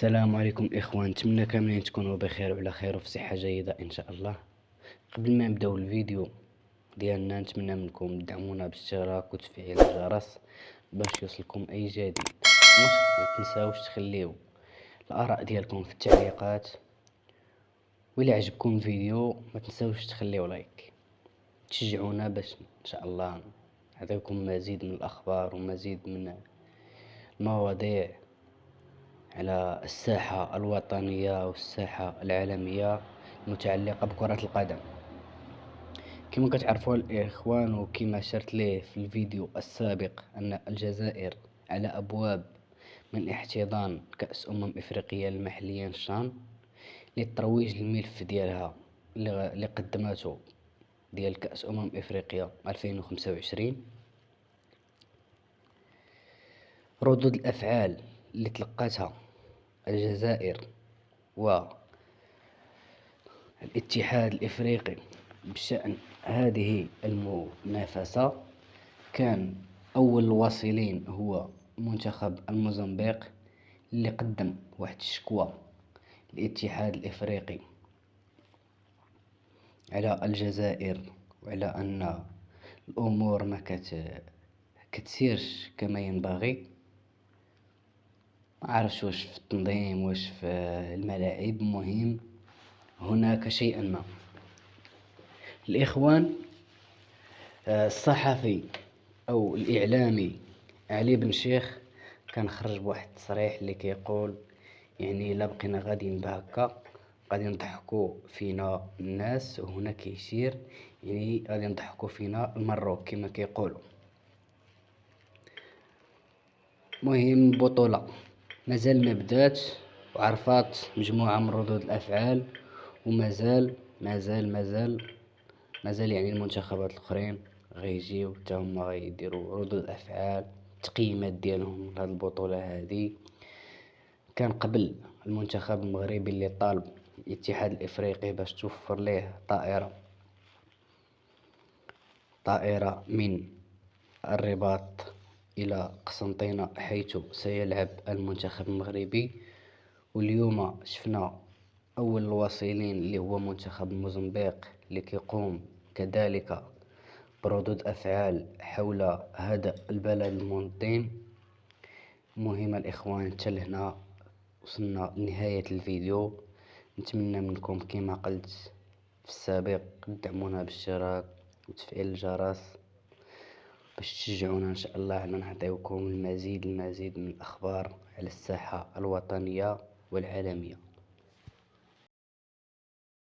السلام عليكم إخوان، نتمنى كاملين تكونوا بخير وعلى خير وفي صحة جيدة إن شاء الله. قبل ما نبداو الفيديو ديالنا نتمنى منكم تدعمونا بالاشتراك وتفعيل الجرس باش يوصلكم أي جديد. ما تنساوش تخليو الآراء ديالكم في التعليقات، وإلا عجبكم الفيديو ما تنساوش تخليو لايك تشجعونا باش إن شاء الله نعطيكم مزيد من الأخبار ومزيد من المواضيع على الساحة الوطنية والساحة العالمية المتعلقة بكرة القدم. كما كتعرفوا الإخوان وكما أشرت ليه في الفيديو السابق أن الجزائر على أبواب من احتضان كأس إفريقيا المحلية شان للترويج للملف ديالها اللي قدمته ديال كأس إفريقيا 2025. ردود الأفعال اللي تلقتها الجزائر والاتحاد الإفريقي بشأن هذه المنافسة، كان أول الواصلين هو منتخب الموزمبيق اللي قدم واحد الشكوى للاتحاد الإفريقي على الجزائر وعلى أن الأمور ما كتسيرش كما ينبغي. ما عرفش واش في التنظيم واش في الملاعب، مهم هناك شيئا ما. الإخوان الصحفي أو الإعلامي علي بن شيخ كان خرج بواحد التصريح اللي كيقول يعني إلا بقينا غاديين بهكا غادي نضحكوا فينا الناس، وهنا كيشير يعني غادي نضحكوا فينا المروك كما كيقولوا. مهم البطولة مازال ما بداتش وعرفات مجموعة من ردود الأفعال، ومازال مازال مازال مازال يعني المنتخبات الأخرين غيجيو حتى هما غيديروا ردود أفعال تقييمات ديالهم لهاد البطولة هادي. كان قبل المنتخب المغربي اللي طالب الاتحاد الإفريقي باش توفر ليه طائرة من الرباط إلى قسنطينة حيث سيلعب المنتخب المغربي. واليوم شفنا أول الواصلين اللي هو منتخب موزمبيق اللي كيقوم كذلك بردود أفعال حول هذا البلد المنظم. مهم الإخوان حتى لهنا وصلنا لنهاية الفيديو. نتمنى منكم كما قلت في السابق تدعمونا بالاشتراك وتفعيل الجرس باش تشجعونا إن شاء الله على نعطيوكم المزيد من الأخبار على الساحة الوطنية والعالمية.